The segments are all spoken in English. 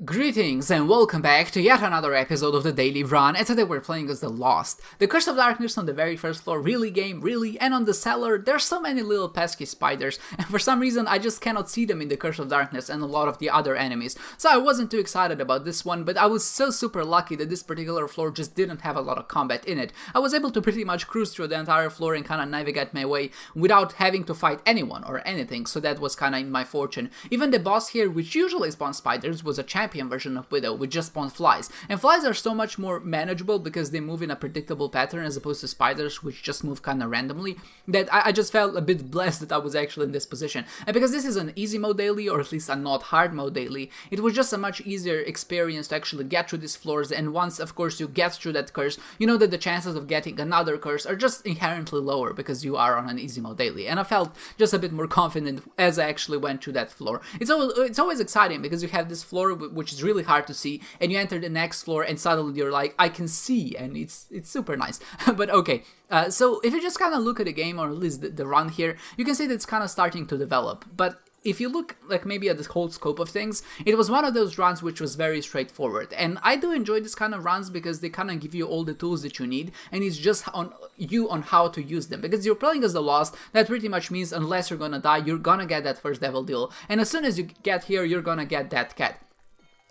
Greetings and welcome back to yet another episode of the Daily Run, and today we're playing as the Lost. The Curse of Darkness on the very first floor, really game, really, and on the cellar, there's so many little pesky spiders, and for some reason I just cannot see them in the Curse of Darkness and a lot of the other enemies, so I wasn't too excited about this one, but I was so super lucky that this particular floor just didn't have a lot of combat in it. I was able to pretty much cruise through the entire floor and kinda navigate my way without having to fight anyone or anything, so that was kinda in my fortune. Even the boss here, which usually spawns spiders, was a champion version of Widow, which just spawns flies. And flies are so much more manageable because they move in a predictable pattern as opposed to spiders, which just move kind of randomly, that I just felt a bit blessed that I was actually in this position. And because this is an easy mode daily, or at least a not hard mode daily, it was just a much easier experience to actually get through these floors, and once, of course, you get through that curse, you know that the chances of getting another curse are just inherently lower because you are on an easy mode daily. And I felt just a bit more confident as I actually went through that floor. It's always exciting because you have this floor which is really hard to see, and you enter the next floor and suddenly you're like, I can see, and it's super nice. But okay, so if you just kind of look at the game, or at least the run here, you can see that it's kind of starting to develop. But if you look like maybe at the whole scope of things, it was one of those runs which was very straightforward, and I do enjoy this kind of runs because they kind of give you all the tools that you need, and it's just on you on how to use them, because you're playing as the Lost. That pretty much means unless you're gonna die, you're gonna get that first devil deal, and as soon as you get here, you're gonna get that cat.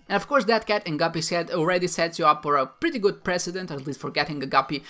And of course, that cat and guppy's head already sets you up for a pretty good precedent, at least for getting a guppy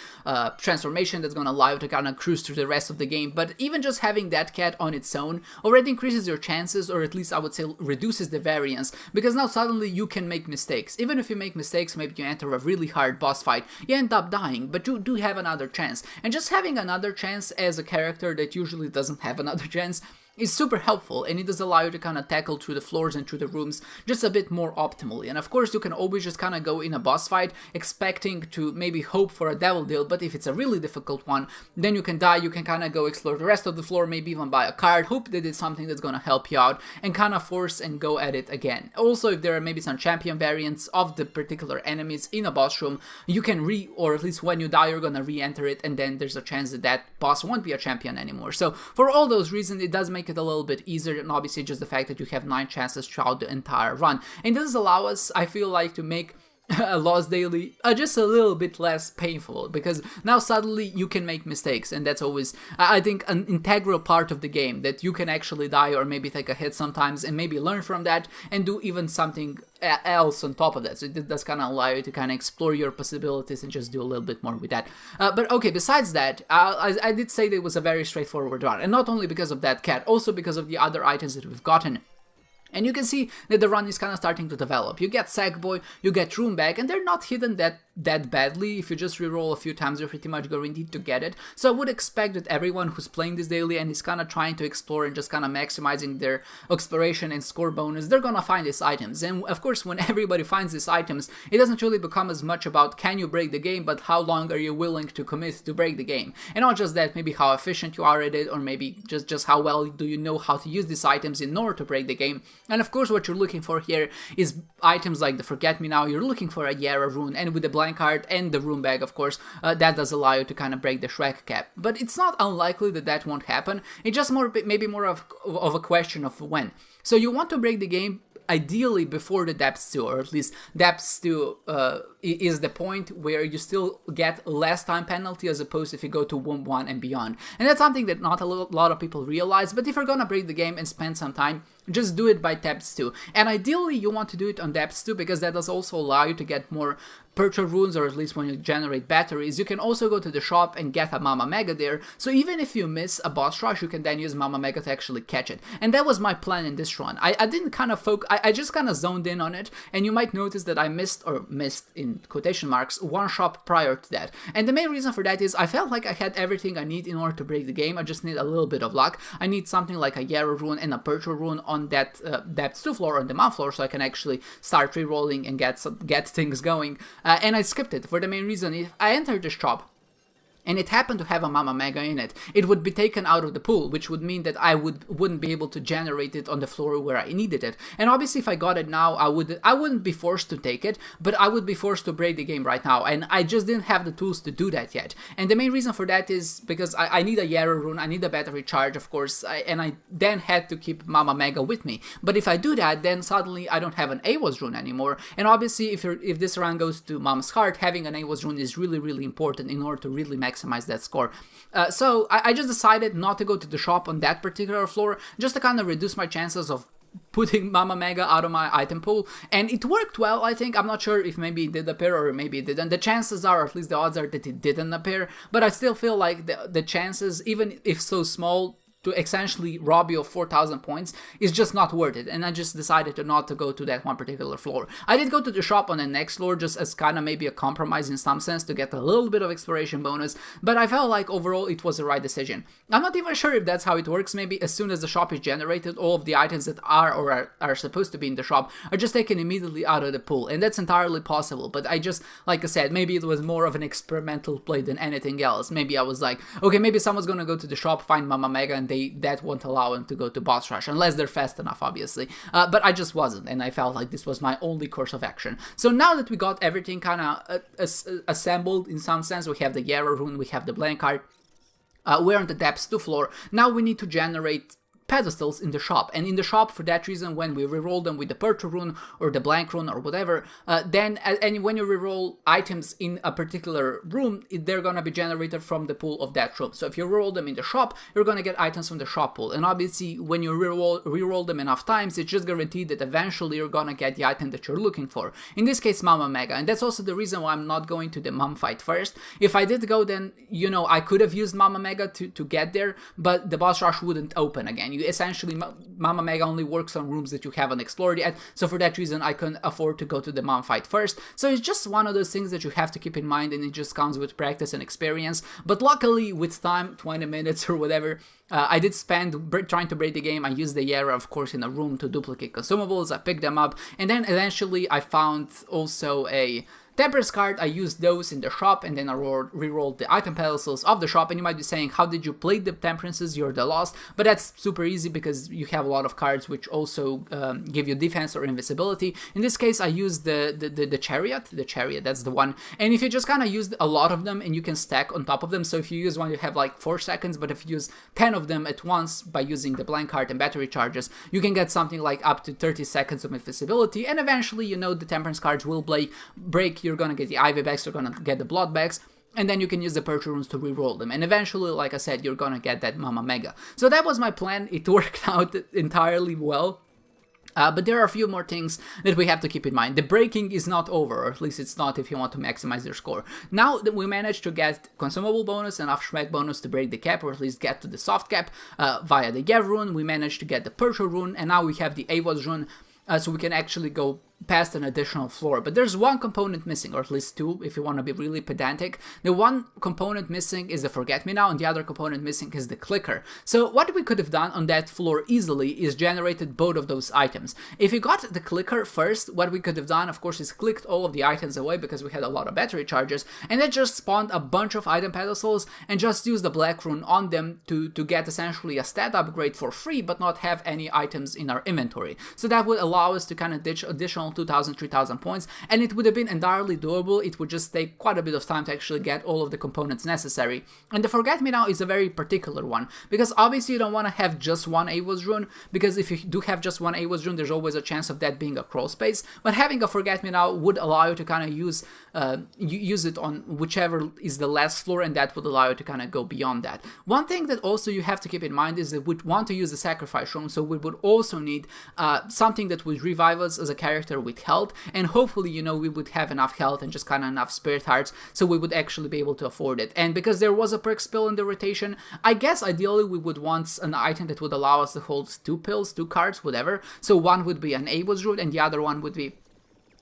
transformation that's gonna allow you to kind of cruise through the rest of the game. But even just having that cat on its own already increases your chances, or at least I would say reduces the variance, because now suddenly you can make mistakes. Even if you make mistakes, maybe you enter a really hard boss fight, you end up dying, but you do have another chance. And just having another chance as a character that usually doesn't have another chance is super helpful, and it does allow you to kind of tackle through the floors and through the rooms just a bit more optimally. And of course, you can always just kind of go in a boss fight expecting to maybe hope for a devil deal, but if it's a really difficult one, then you can die, you can kind of go explore the rest of the floor, maybe even buy a card, hope that it's something that's gonna help you out, and kind of force and go at it again. Also, if there are maybe some champion variants of the particular enemies in a boss room, you can or at least when you die, you're gonna re-enter it, and then there's a chance that that boss won't be a champion anymore. So for all those reasons, it does make it a little bit easier than obviously just the fact that you have 9 chances throughout the entire run. And this does allow us, I feel like, to make a Lost Daily just a little bit less painful, because now suddenly you can make mistakes, and that's always, I think, an integral part of the game, that you can actually die or maybe take a hit sometimes and maybe learn from that and do even something else on top of that. So it does kind of allow you to kind of explore your possibilities and just do a little bit more with that. But okay, besides that, I did say that it was a very straightforward run, and not only because of that cat, also because of the other items that we've gotten. And you can see that the run is kind of starting to develop. You get Sackboy, you get Room Bag, and they're not hidden that badly. If you just reroll a few times, you're pretty much guaranteed to get it. So I would expect that everyone who's playing this daily and is kind of trying to explore and just kind of maximizing their exploration and score bonus, they're gonna find these items. And of course, when everybody finds these items, it doesn't really become as much about can you break the game, but how long are you willing to commit to break the game. And not just that, maybe how efficient you are at it, or maybe just how well do you know how to use these items in order to break the game. And of course, what you're looking for here is items like the Forget Me Now. You're looking for a Yara rune, and with the blank card and the Room Bag, of course, that does allow you to kind of break the Shrek cap. But it's not unlikely that that won't happen. It's just maybe more of a question of when. So you want to break the game ideally before the Depths 2, or at least Depths 2 is the point where you still get less time penalty as opposed if you go to Womb 1 and beyond. And that's something that not a lot of people realize, but if you're gonna break the game and spend some time, just do it by Depths 2. And ideally you want to do it on Depths 2 because that does also allow you to get more Purchase runes, or at least when you generate batteries. You can also go to the shop and get a Mama Mega there, so even if you miss a boss rush, you can then use Mama Mega to actually catch it. And that was my plan in this run. I didn't kind of I just kind of zoned in on it, and you might notice that I missed in quotation marks, one shop prior to that. And the main reason for that is I felt like I had everything I need in order to break the game. I just need a little bit of luck. I need something like a Yarrow rune and a Purchase rune on that Depths 2 floor, on the Mount floor, so I can actually start re-rolling and get things going. And I skipped it for the main reason. If I entered the shop and it happened to have a Mama Mega in it, it would be taken out of the pool, which would mean that I wouldn't be able to generate it on the floor where I needed it. And obviously if I got it now, I wouldn't be forced to take it, but I would be forced to break the game right now, and I just didn't have the tools to do that yet. And the main reason for that is because I need a Yarrow rune, I need a battery charge, of course, and I then had to keep Mama Mega with me. But if I do that, then suddenly I don't have an AWOS rune anymore, and obviously if this round goes to Mom's Heart, having an AWOS rune is really, really important in order to really maximize that score. So I just decided not to go to the shop on that particular floor, just to kind of reduce my chances of putting Mama Mega out of my item pool, and it worked well, I think. I'm not sure if maybe it did appear or maybe it didn't. The chances are, or at least the odds are, that it didn't appear, but I still feel like the chances, even if so small, to essentially rob you of 4,000 points is just not worth it, and I just decided not to go to that one particular floor. I did go to the shop on the next floor just as kind of maybe a compromise in some sense to get a little bit of exploration bonus, but I felt like overall it was the right decision. I'm not even sure if that's how it works. Maybe as soon as the shop is generated, all of the items that are supposed to be in the shop are just taken immediately out of the pool, and that's entirely possible, but I just, like I said, maybe it was more of an experimental play than anything else. Maybe I was like, okay, maybe someone's gonna go to the shop, find Mama Mega, and that won't allow them to go to boss rush, unless they're fast enough, obviously. But I just wasn't, and I felt like this was my only course of action. So now that we got everything kind of assembled in some sense, we have the Yarrow rune, we have the blank art, we're on the depths 2 floor. Now we need to generate pedestals in the shop, and in the shop, for that reason, when we reroll them with the purple rune or the blank rune or whatever, then and when you reroll items in a particular room, they're gonna be generated from the pool of that room. So if you reroll them in the shop, you're gonna get items from the shop pool, and obviously when you reroll them enough times, it's just guaranteed that eventually you're gonna get the item that you're looking for. In this case, Mama Mega, and that's also the reason why I'm not going to the mom fight first. If I did go, then I could have used Mama Mega to get there, but the boss rush wouldn't open again. You essentially, Mama Mega only works on rooms that you haven't explored yet, so for that reason I couldn't afford to go to the mom fight first. So it's just one of those things that you have to keep in mind, and it just comes with practice and experience. But luckily, with time, 20 minutes or whatever, I did spend trying to break the game. I used the Yarrow, of course, in a room to duplicate consumables. I picked them up, and then eventually I found also a Temperance card. I used those in the shop, and then I rerolled the item pedestals of the shop. And you might be saying, how did you play the Temperances? You're the lost. But that's super easy because you have a lot of cards which also give you defense or invisibility. In this case, I used the Chariot. The Chariot, that's the one. And if you just kind of use a lot of them, and you can stack on top of them. So if you use one, you have like 4 seconds. But if you use 10 of them at once by using the blank card and battery charges, you can get something like up to 30 seconds of invisibility. And eventually, the Temperance cards will break. You're gonna get the Ivy bags, you're gonna get the Blood bags, and then you can use the Purple runes to reroll them. And eventually, like I said, you're gonna get that Mama Mega. So that was my plan. It worked out entirely well. But there are a few more things that we have to keep in mind. The breaking is not over, or at least it's not if you want to maximize your score. Now that we managed to get consumable bonus, enough Schmack bonus to break the cap, or at least get to the soft cap via the Yev rune, we managed to get the Purple rune, and now we have the Avos rune, so we can actually go past an additional floor. But there's one component missing, or at least 2 if you want to be really pedantic. The one component missing is the Forget Me Now, and the other component missing is the clicker. So what we could have done on that floor easily is generated both of those items. If you got the clicker first, what we could have done, of course, is clicked all of the items away because we had a lot of battery charges, and then just spawned a bunch of item pedestals and just used the black rune on them to get essentially a stat upgrade for free, but not have any items in our inventory. So that would allow us to kind of ditch additional 2,000, 3,000 points, and it would have been entirely doable. It would just take quite a bit of time to actually get all of the components necessary. And the Forget Me Now is a very particular one, because obviously you don't want to have just one Avos rune, because if you do have just one Avos rune, there's always a chance of that being a crawl space. But having a Forget Me Now would allow you to kind of use it on whichever is the last floor, and that would allow you to kind of go beyond that. One thing that also you have to keep in mind is that we want to use the Sacrifice rune, so we would also need something that would revive us as a character with health, and hopefully, we would have enough health and just kind of enough spirit hearts, so we would actually be able to afford it. And because there was a perk spill in the rotation, I guess ideally we would want an item that would allow us to hold 2 pills, 2 cards, whatever. So one would be an Avos rune, and the other one would be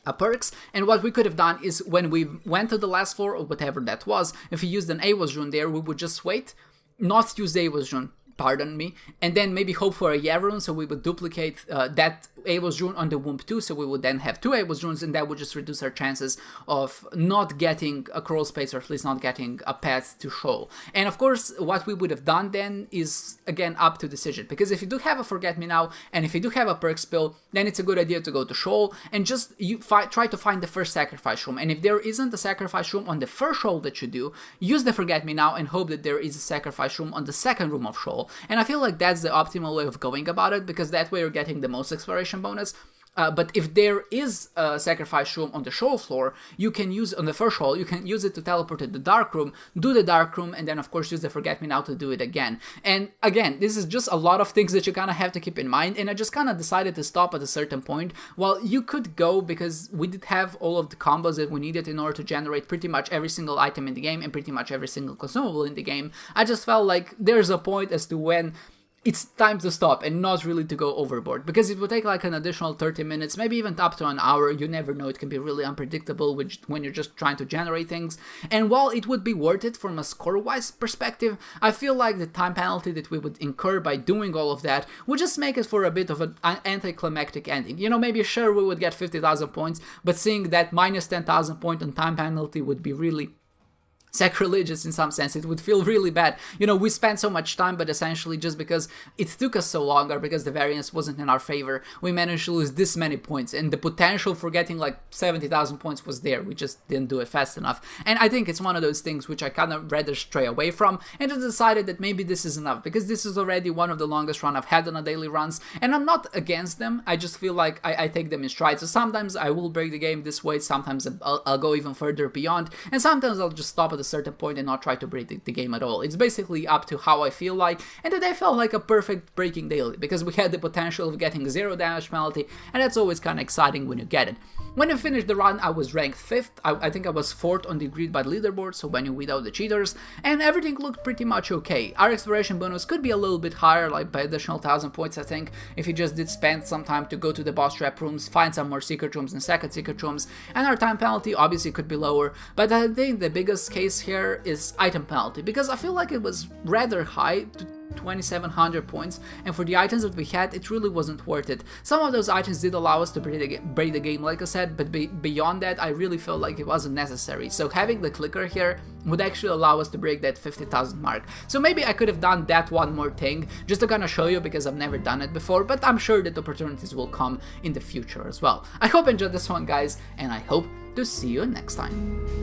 a perks. And what we could have done is when we went to the last floor, or whatever that was, if we used an Avos rune there, we would just wait, not use the Avos rune, pardon me, and then maybe hope for a yeah rune, so we would duplicate that Eivos rune on the womb too, so we would then have 2 Eivos runes, and that would just reduce our chances of not getting a crawl space, or at least not getting a path to shoal. And of course, what we would have done then is, again, up to decision, because if you do have a Forget Me Now, and if you do have a perk spill, then it's a good idea to go to shoal, and just try to find the first sacrifice room, and if there isn't a sacrifice room on the first shoal that you do, use the Forget Me Now and hope that there is a sacrifice room on the second room of shoal. And I feel like that's the optimal way of going about it, because that way you're getting the most exploration bonus. But if there is a sacrifice room on the shoal floor, you can use, on the first shoal, you can use it to teleport to the dark room, do the dark room, and then of course use the Forget Me Now to do it again. And again, this is just a lot of things that you kind of have to keep in mind, and I just kind of decided to stop at a certain point. Well, you could go, because we did have all of the combos that we needed in order to generate pretty much every single item in the game and pretty much every single consumable in the game. I just felt like there's a point as to when it's time to stop and not really to go overboard, because it would take like an additional 30 minutes, maybe even up to an hour. You never know, it can be really unpredictable when you're just trying to generate things. And while it would be worth it from a score-wise perspective, I feel like the time penalty that we would incur by doing all of that would just make it for a bit of an anticlimactic ending. You know, maybe sure we would get 50,000 points, but seeing that minus 10,000 point on time penalty would be really sacrilegious in some sense. It would feel really bad. You know, we spent so much time, but essentially just because it took us so long, or because the variance wasn't in our favor, we managed to lose this many points, and the potential for getting like 70,000 points was there. We just didn't do it fast enough. And I think it's one of those things which I kind of rather stray away from, and just decided that maybe this is enough, because this is already one of the longest run I've had on a daily runs, and I'm not against them. I just feel like I take them in stride. So sometimes I will break the game this way, sometimes I'll go even further beyond, and sometimes I'll just stop at a certain point and not try to break the game at all. It's basically up to how I feel like, and today felt like a perfect breaking daily, because we had the potential of getting 0 damage penalty, and that's always kind of exciting when you get it. When I finished the run, I was ranked 5th. I think I was 4th on the agreed by leaderboard, so when you weed out the cheaters, and everything looked pretty much okay. Our exploration bonus could be a little bit higher, like by additional 1,000 points, I think, if you just did spend some time to go to the boss trap rooms, find some more secret rooms and second secret rooms, and our time penalty obviously could be lower, but I think the biggest case here is item penalty, because I feel like it was rather high, to 2,700 points, and for the items that we had, it really wasn't worth it. Some of those items did allow us to break the game, like I said, but beyond that, I really felt like it wasn't necessary. So having the clicker here would actually allow us to break that 50,000 mark. So maybe I could have done that one more thing, just to kind of show you, because I've never done it before, but I'm sure that opportunities will come in the future as well. I hope you enjoyed this one, guys, and I hope to see you next time.